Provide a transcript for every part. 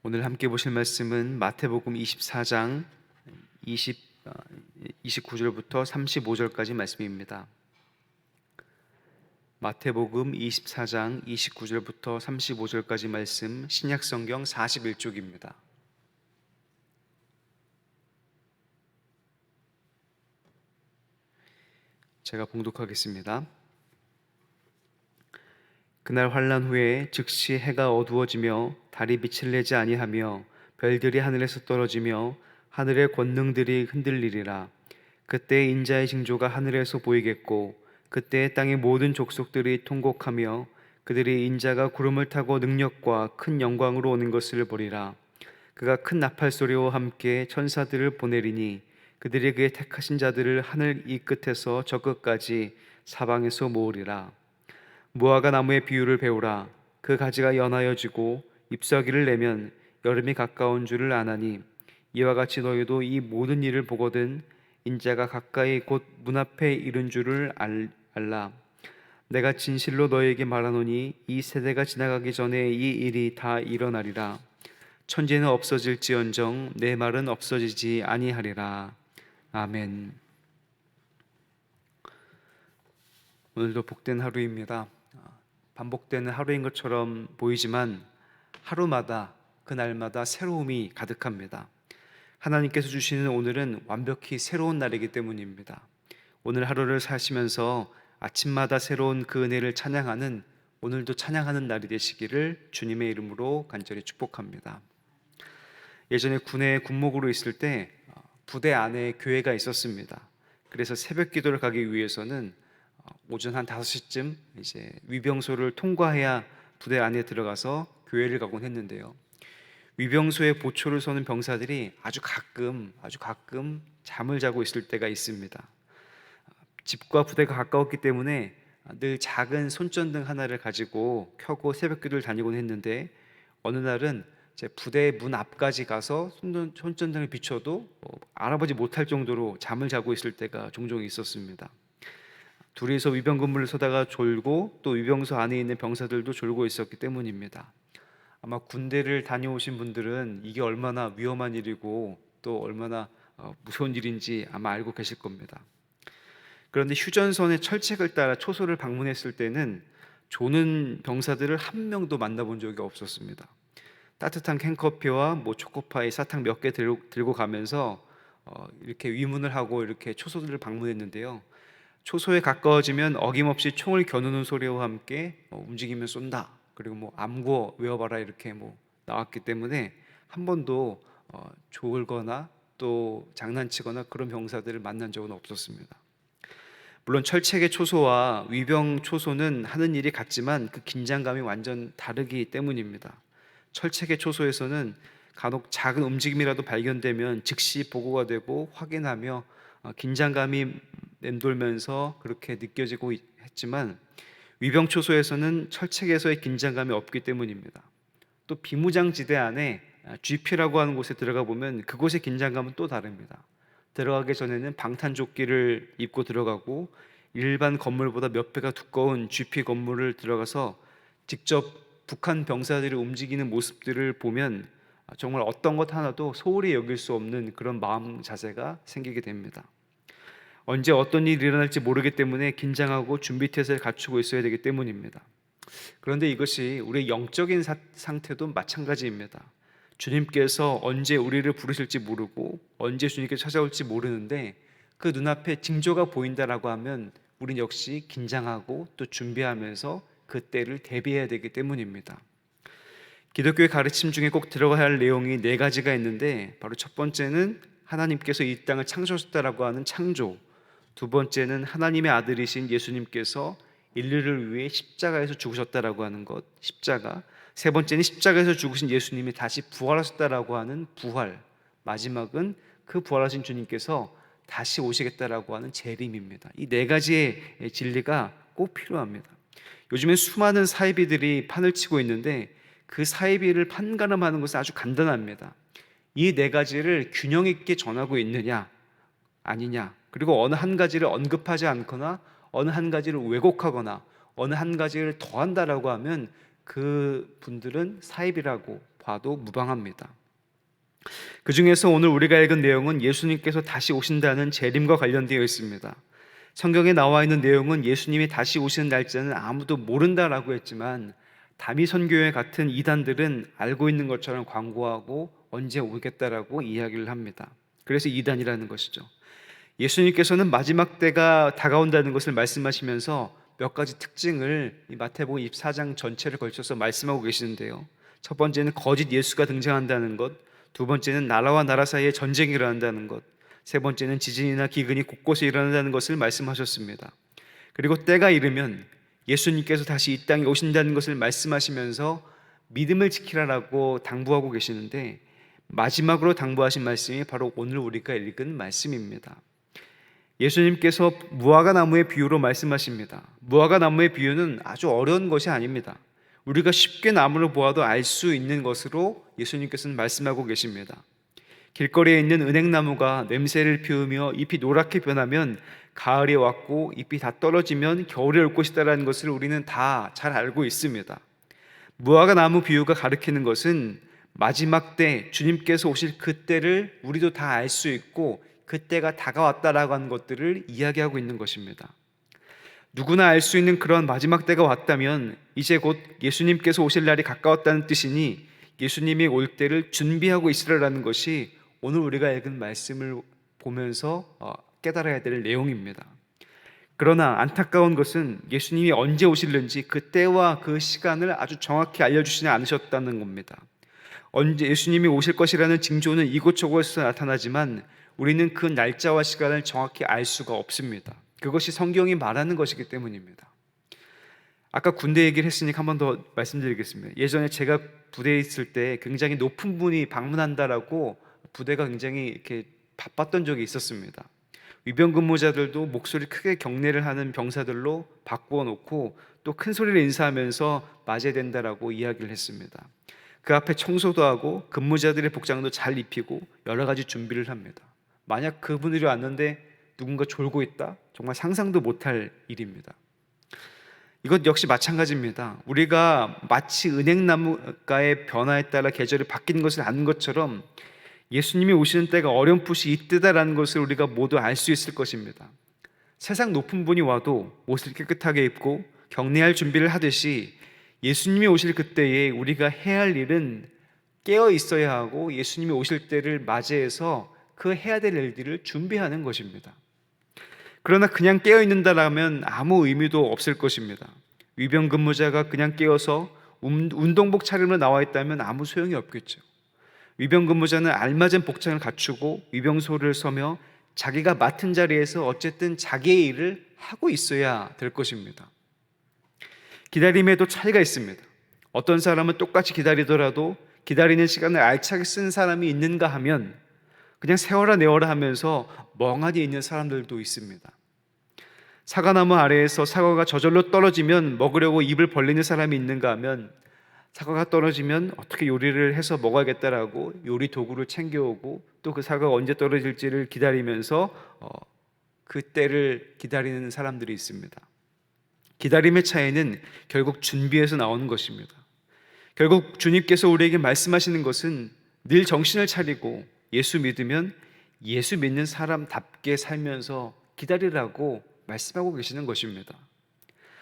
오늘 함께 보실 말씀은 마태복음 24장 29절부터 35절까지 말씀입니다. 마태복음 24장 29절부터 35절까지 말씀, 신약성경 41쪽입니다. 제가 봉독하겠습니다. 그날 환란 후에 즉시 해가 어두워지며 달이 빛을 내지 아니하며 별들이 하늘에서 떨어지며 하늘의 권능들이 흔들리리라. 그때 인자의 징조가 하늘에서 보이겠고 그때 땅의 모든 족속들이 통곡하며 그들이 인자가 구름을 타고 능력과 큰 영광으로 오는 것을 보리라. 그가 큰 나팔 소리와 함께 천사들을 보내리니 그들이 그의 택하신 자들을 하늘 이 끝에서 저 끝까지 사방에서 모으리라. 무화과 나무의 비유를 배우라. 그 가지가 연하여지고 잎사귀를 내면 여름이 가까운 줄을 아나니 이와 같이 너희도 이 모든 일을 보거든 인자가 가까이 곧 문 앞에 이른 줄을 알라. 내가 진실로 너희에게 말하노니 이 세대가 지나가기 전에 이 일이 다 일어나리라. 천지는 없어질지언정 내 말은 없어지지 아니하리라. 아멘. 오늘도 복된 하루입니다. 반복되는 하루인 것처럼 보이지만 하루마다 그날마다 새로움이 가득합니다. 하나님께서 주시는 오늘은 완벽히 새로운 날이기 때문입니다. 오늘 하루를 사시면서 아침마다 새로운 그 은혜를 찬양하는, 오늘도 찬양하는 날이 되시기를 주님의 이름으로 간절히 축복합니다. 예전에 군에 군목으로 있을 때 부대 안에 교회가 있었습니다. 그래서 새벽 기도를 가기 위해서는 오전 한 5시쯤 이제 위병소를 통과해야 부대 안에 들어가서 교회를 가곤 했는데요. 위병소에 보초를 서는 병사들이 아주 가끔 잠을 자고 있을 때가 있습니다. 집과 부대가 가까웠기 때문에 늘 작은 손전등 하나를 가지고 켜고 새벽 기도를 다니곤 했는데, 어느 날은 제 부대 문 앞까지 가서 손전등을 비춰도 알아보지 못할 정도로 잠을 자고 있을 때가 종종 있었습니다. 둘이서 위병 근무를 서다가 졸고 또 위병소 안에 있는 병사들도 졸고 있었기 때문입니다. 아마 군대를 다녀오신 분들은 이게 얼마나 위험한 일이고 또 얼마나 무서운 일인지 아마 알고 계실 겁니다. 그런데 휴전선의 철책을 따라 초소를 방문했을 때는 조는 병사들을 한 명도 만나본 적이 없었습니다. 따뜻한 캔커피와 초코파이, 사탕 몇 개 들고 가면서 이렇게 위문을 하고 이렇게 초소들을 방문했는데요. 초소에 가까워지면 어김없이 총을 겨누는 소리와 함께 움직이면 쏜다, 그리고 암구 외워봐라 이렇게 나왔기 때문에 한 번도 졸거나 또 장난치거나 그런 병사들을 만난 적은 없었습니다. 물론 철책의 초소와 위병 초소는 하는 일이 같지만 그 긴장감이 완전 다르기 때문입니다. 철책의 초소에서는 간혹 작은 움직임이라도 발견되면 즉시 보고가 되고 확인하며 긴장감이 맴돌면서 그렇게 느껴지고 했지만, 위병 초소에서는 철책에서의 긴장감이 없기 때문입니다. 또 비무장지대 안에 GP라고 하는 곳에 들어가 보면 그곳의 긴장감은 또 다릅니다. 들어가기 전에는 방탄조끼를 입고 들어가고 일반 건물보다 몇 배가 두꺼운 GP 건물을 들어가서 직접 북한 병사들이 움직이는 모습들을 보면 정말 어떤 것 하나도 소홀히 여길 수 없는 그런 마음 자세가 생기게 됩니다. 언제 어떤 일이 일어날지 모르기 때문에 긴장하고 준비태세를 갖추고 있어야 되기 때문입니다. 그런데 이것이 우리의 영적인 상태도 마찬가지입니다. 주님께서 언제 우리를 부르실지 모르고 언제 주님께서 찾아올지 모르는데 그 눈앞에 징조가 보인다라고 하면 우린 역시 긴장하고 또 준비하면서 그 때를 대비해야 되기 때문입니다. 기독교의 가르침 중에 꼭 들어가야 할 내용이 4가지가 있는데, 바로 첫 번째는 하나님께서 이 땅을 창조하셨다라고 하는 창조, 두 번째는 하나님의 아들이신 예수님께서 인류를 위해 십자가에서 죽으셨다라고 하는 것, 십자가, 세 번째는 십자가에서 죽으신 예수님이 다시 부활하셨다라고 하는 부활, 마지막은 그 부활하신 주님께서 다시 오시겠다라고 하는 재림입니다. 이 4가지의 진리가 꼭 필요합니다. 요즘에 수많은 사이비들이 판을 치고 있는데 그 사이비를 판가름하는 것은 아주 간단합니다. 이 4가지를 균형 있게 전하고 있느냐 아니냐, 그리고 어느 한 가지를 언급하지 않거나 어느 한 가지를 왜곡하거나 어느 한 가지를 더한다라고 하면 그 분들은 사입이라고 봐도 무방합니다. 그 중에서 오늘 우리가 읽은 내용은 예수님께서 다시 오신다는 재림과 관련되어 있습니다. 성경에 나와 있는 내용은 예수님이 다시 오시는 날짜는 아무도 모른다라고 했지만 다미선교회 같은 이단들은 알고 있는 것처럼 광고하고 언제 오겠다라고 이야기를 합니다. 그래서 이단이라는 것이죠. 예수님께서는 마지막 때가 다가온다는 것을 말씀하시면서 몇 가지 특징을 이 마태복음 24장 전체를 걸쳐서 말씀하고 계시는데요. 첫 번째는 거짓 예수가 등장한다는 것, 두 번째는 나라와 나라 사이에 전쟁이 일어난다는 것, 세 번째는 지진이나 기근이 곳곳에 일어난다는 것을 말씀하셨습니다. 그리고 때가 이르면 예수님께서 다시 이 땅에 오신다는 것을 말씀하시면서 믿음을 지키라라고 당부하고 계시는데, 마지막으로 당부하신 말씀이 바로 오늘 우리가 읽은 말씀입니다. 예수님께서 무화과 나무의 비유로 말씀하십니다. 무화과 나무의 비유는 아주 어려운 것이 아닙니다. 우리가 쉽게 나무를 보아도 알 수 있는 것으로 예수님께서는 말씀하고 계십니다. 길거리에 있는 은행나무가 냄새를 피우며 잎이 노랗게 변하면 가을이 왔고 잎이 다 떨어지면 겨울이 올 것이다라는 것을 우리는 다 잘 알고 있습니다. 무화과 나무 비유가 가리키는 것은 마지막 때 주님께서 오실 그때를 우리도 다 알 수 있고 그때가 다가왔다라고 하는 것들을 이야기하고 있는 것입니다. 누구나 알 수 있는 그런 마지막 때가 왔다면 이제 곧 예수님께서 오실 날이 가까웠다는 뜻이니 예수님이 올 때를 준비하고 있으라는 것이 오늘 우리가 읽은 말씀을 보면서 깨달아야 될 내용입니다. 그러나 안타까운 것은 예수님이 언제 오실는지 그 때와 그 시간을 아주 정확히 알려주시지 않으셨다는 겁니다. 언제 예수님이 오실 것이라는 징조는 이곳저곳에서 나타나지만 우리는 그 날짜와 시간을 정확히 알 수가 없습니다. 그것이 성경이 말하는 것이기 때문입니다. 아까 군대 얘기를 했으니까 한 번 더 말씀드리겠습니다. 예전에 제가 부대에 있을 때 굉장히 높은 분이 방문한다라고 부대가 굉장히 이렇게 바빴던 적이 있었습니다. 위병 근무자들도 목소리 크게 경례를 하는 병사들로 바꾸어 놓고 또 큰 소리로 인사하면서 맞아야 된다라고 이야기를 했습니다. 그 앞에 청소도 하고 근무자들의 복장도 잘 입히고 여러 가지 준비를 합니다. 만약 그분들이 왔는데 누군가 졸고 있다? 정말 상상도 못할 일입니다. 이것 역시 마찬가지입니다. 우리가 마치 은행나무가의 변화에 따라 계절이 바뀌는 것을 아는 것처럼 예수님이 오시는 때가 어렴풋이 이때다라는 것을 우리가 모두 알 수 있을 것입니다. 세상 높은 분이 와도 옷을 깨끗하게 입고 경례할 준비를 하듯이 예수님이 오실 그때에 우리가 해야 할 일은 깨어 있어야 하고 예수님이 오실 때를 맞이해서 그 해야 될 일들을 준비하는 것입니다. 그러나 그냥 깨어 있는다라면 아무 의미도 없을 것입니다. 위병 근무자가 그냥 깨어서 운동복 차림으로 나와 있다면 아무 소용이 없겠죠. 위병 근무자는 알맞은 복장을 갖추고 위병소를 서며 자기가 맡은 자리에서 어쨌든 자기의 일을 하고 있어야 될 것입니다. 기다림에도 차이가 있습니다. 어떤 사람은 똑같이 기다리더라도 기다리는 시간을 알차게 쓴 사람이 있는가 하면 그냥 세워라 내워라 하면서 멍하니 있는 사람들도 있습니다. 사과나무 아래에서 사과가 저절로 떨어지면 먹으려고 입을 벌리는 사람이 있는가 하면 사과가 떨어지면 어떻게 요리를 해서 먹어야겠다라고 요리 도구를 챙겨오고 또 그 사과가 언제 떨어질지를 기다리면서 그 때를 기다리는 사람들이 있습니다. 기다림의 차이는 결국 준비에서 나오는 것입니다. 결국 주님께서 우리에게 말씀하시는 것은 늘 정신을 차리고 예수 믿으면 예수 믿는 사람답게 살면서 기다리라고 말씀하고 계시는 것입니다.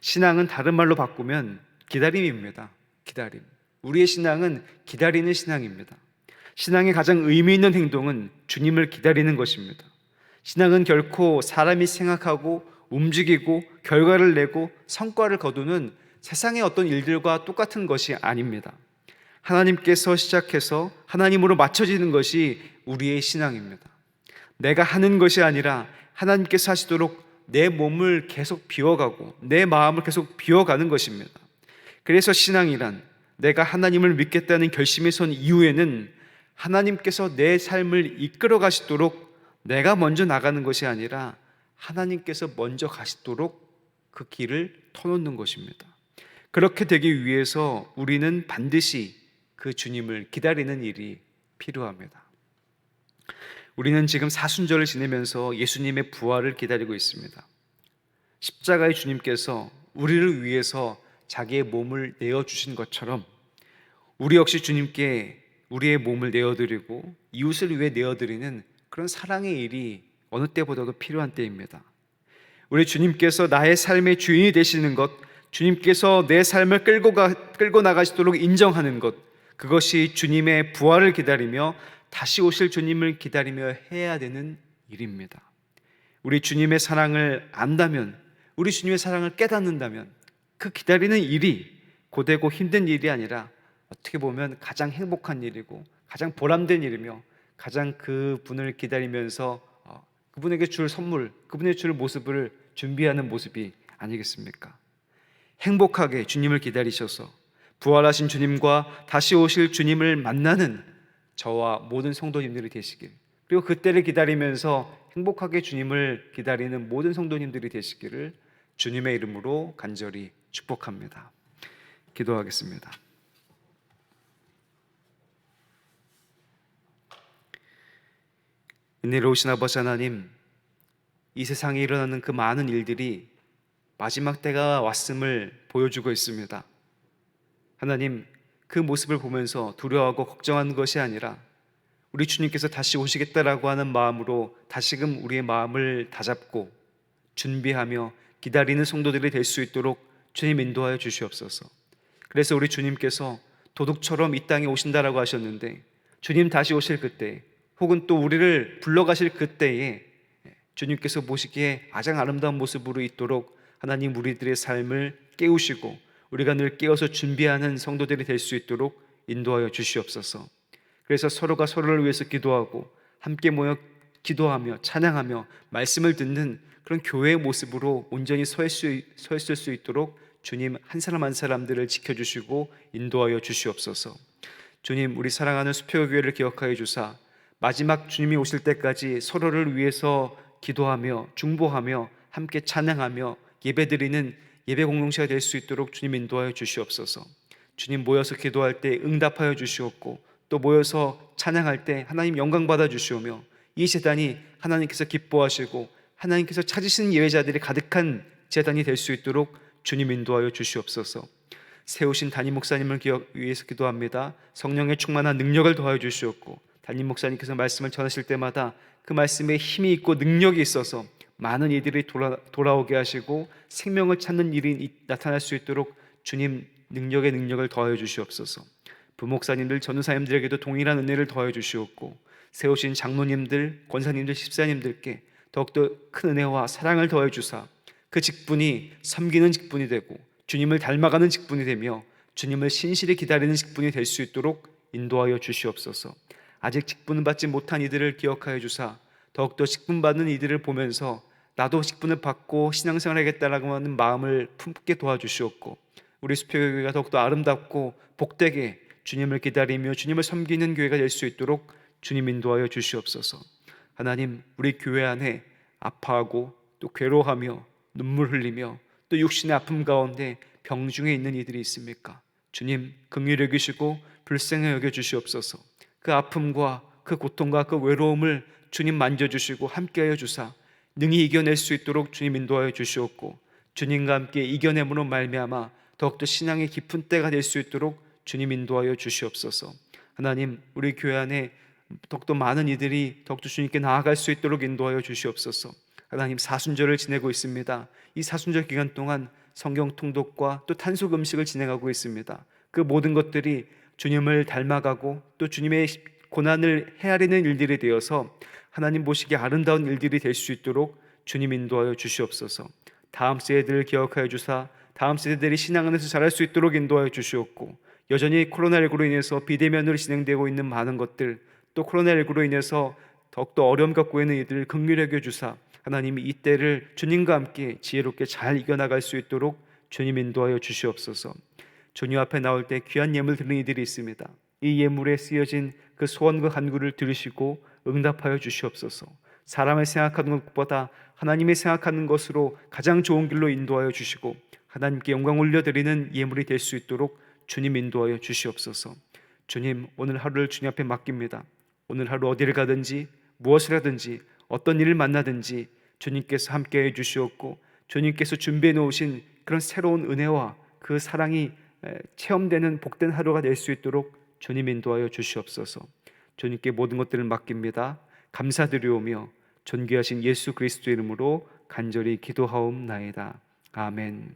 신앙은 다른 말로 바꾸면 기다림입니다. 기다림. 우리의 신앙은 기다리는 신앙입니다. 신앙의 가장 의미 있는 행동은 주님을 기다리는 것입니다. 신앙은 결코 사람이 생각하고 움직이고 결과를 내고 성과를 거두는 세상의 어떤 일들과 똑같은 것이 아닙니다. 하나님께서 시작해서 하나님으로 맞춰지는 것이 우리의 신앙입니다. 내가 하는 것이 아니라 하나님께서 하시도록 내 몸을 계속 비워가고 내 마음을 계속 비워가는 것입니다. 그래서 신앙이란 내가 하나님을 믿겠다는 결심에 선 이후에는 하나님께서 내 삶을 이끌어 가시도록 내가 먼저 나가는 것이 아니라 하나님께서 먼저 가시도록 그 길을 터놓는 것입니다. 그렇게 되기 위해서 우리는 반드시 그 주님을 기다리는 일이 필요합니다. 우리는 지금 사순절을 지내면서 예수님의 부활을 기다리고 있습니다. 십자가의 주님께서 우리를 위해서 자기의 몸을 내어주신 것처럼 우리 역시 주님께 우리의 몸을 내어드리고 이웃을 위해 내어드리는 그런 사랑의 일이 어느 때보다도 필요한 때입니다. 우리 주님께서 나의 삶의 주인이 되시는 것, 주님께서 내 삶을 끌고 나가시도록 인정하는 것, 그것이 주님의 부활을 기다리며 다시 오실 주님을 기다리며 해야 되는 일입니다. 우리 주님의 사랑을 안다면, 우리 주님의 사랑을 깨닫는다면 그 기다리는 일이 고되고 힘든 일이 아니라 어떻게 보면 가장 행복한 일이고 가장 보람된 일이며 가장 그분을 기다리면서 그분에게 줄 선물, 그분의 줄 모습을 준비하는 모습이 아니겠습니까? 행복하게 주님을 기다리셔서 부활하신 주님과 다시 오실 주님을 만나는 저와 모든 성도님들이 되시길, 그리고 그때를 기다리면서 행복하게 주님을 기다리는 모든 성도님들이 되시기를 주님의 이름으로 간절히 축복합니다. 기도하겠습니다. 은혜로우신 아버지 하나님, 이 세상에 일어나는 그 많은 일들이 마지막 때가 왔음을 보여주고 있습니다. 하나님, 그 모습을 보면서 두려워하고 걱정하는 것이 아니라 우리 주님께서 다시 오시겠다라고 하는 마음으로 다시금 우리의 마음을 다잡고 준비하며 기다리는 성도들이 될 수 있도록 주님 인도하여 주시옵소서. 그래서 우리 주님께서 도둑처럼 이 땅에 오신다라고 하셨는데, 주님 다시 오실 그때, 혹은 또 우리를 불러가실 그때에 주님께서 보시기에 가장 아름다운 모습으로 있도록 하나님 우리들의 삶을 깨우시고 우리가 늘 깨어서 준비하는 성도들이 될 수 있도록 인도하여 주시옵소서. 그래서 서로가 서로를 위해서 기도하고 함께 모여 기도하며 찬양하며 말씀을 듣는 그런 교회의 모습으로 온전히 서 있을 수 있도록 주님 한 사람 한 사람들을 지켜주시고 인도하여 주시옵소서. 주님, 우리 사랑하는 수표교회를 기억하여 주사 마지막 주님이 오실 때까지 서로를 위해서 기도하며 중보하며 함께 찬양하며 예배드리는 예배 공동체가 될 수 있도록 주님 인도하여 주시옵소서. 주님, 모여서 기도할 때 응답하여 주시옵고 또 모여서 찬양할 때 하나님 영광 받아 주시오며 이 제단이 하나님께서 기뻐하시고 하나님께서 찾으시는 예배자들이 가득한 제단이 될 수 있도록 주님 인도하여 주시옵소서. 세우신 담임 목사님을 위해서 기도합니다. 성령의 충만한 능력을 더하여 주시옵고 담임 목사님께서 말씀을 전하실 때마다 그 말씀에 힘이 있고 능력이 있어서 많은 이들이 돌아오게 하시고 생명을 찾는 일이 나타날 수 있도록 주님 능력의 능력을 더하여 주시옵소서. 부목사님들, 전우사님들에게도 동일한 은혜를 더하여 주시옵고 세우신 장로님들, 권사님들, 집사님들께 더욱더 큰 은혜와 사랑을 더하여 주사 그 직분이 섬기는 직분이 되고 주님을 닮아가는 직분이 되며 주님을 신실히 기다리는 직분이 될 수 있도록 인도하여 주시옵소서. 아직 직분을 받지 못한 이들을 기억하여 주사 더욱더 직분 받는 이들을 보면서 나도 직분을 받고 신앙생활 하겠다라고 하는 마음을 품게 도와주시옵고 우리 수표교회가 더욱더 아름답고 복되게 주님을 기다리며 주님을 섬기는 교회가 될 수 있도록 주님 인도하여 주시옵소서. 하나님, 우리 교회 안에 아파하고 또 괴로워하며 눈물 흘리며 또 육신의 아픔 가운데 병중에 있는 이들이 있습니까? 주님, 긍휼히 여기시고 불쌍히 여겨 주시옵소서. 그 아픔과 그 고통과 그 외로움을 주님 만져주시고 함께하여 주사 능히 이겨낼 수 있도록 주님 인도하여 주시옵고 주님과 함께 이겨냄으로 말미암아 더욱더 신앙의 깊은 때가 될 수 있도록 주님 인도하여 주시옵소서. 하나님, 우리 교회 안에 더욱더 많은 이들이 더욱더 주님께 나아갈 수 있도록 인도하여 주시옵소서. 하나님, 사순절을 지내고 있습니다. 이 사순절 기간 동안 성경 통독과 또 탄속 음식을 진행하고 있습니다. 그 모든 것들이 주님을 닮아가고 또 주님의 고난을 헤아리는 일들이 되어서 하나님 보시기에 아름다운 일들이 될 수 있도록 주님 인도하여 주시옵소서. 다음 세대들을 기억하여 주사 다음 세대들이 신앙 안에서 자랄 수 있도록 인도하여 주시옵고 여전히 코로나19로 인해서 비대면으로 진행되고 있는 많은 것들 또 코로나19로 인해서 더욱더 어려움 갖고 있는 이들을 긍휼히 여겨 주사 하나님이 이 때를 주님과 함께 지혜롭게 잘 이겨나갈 수 있도록 주님 인도하여 주시옵소서. 주님 앞에 나올 때 귀한 예물 드리는 이들이 있습니다. 이 예물에 쓰여진 그 소원과 간구를 들으시고 응답하여 주시옵소서. 사람을 생각하는 것보다 하나님이 생각하는 것으로 가장 좋은 길로 인도하여 주시고 하나님께 영광 올려드리는 예물이 될 수 있도록 주님 인도하여 주시옵소서. 주님, 오늘 하루를 주님 앞에 맡깁니다. 오늘 하루 어디를 가든지 무엇을 하든지 어떤 일을 만나든지 주님께서 함께해 주시옵고 주님께서 준비해 놓으신 그런 새로운 은혜와 그 사랑이 체험되는 복된 하루가 될 수 있도록 주님 인도하여 주시옵소서. 주님께 모든 것들을 맡깁니다. 감사드리오며 존귀하신 예수 그리스도 이름으로 간절히 기도하옵나이다. 아멘.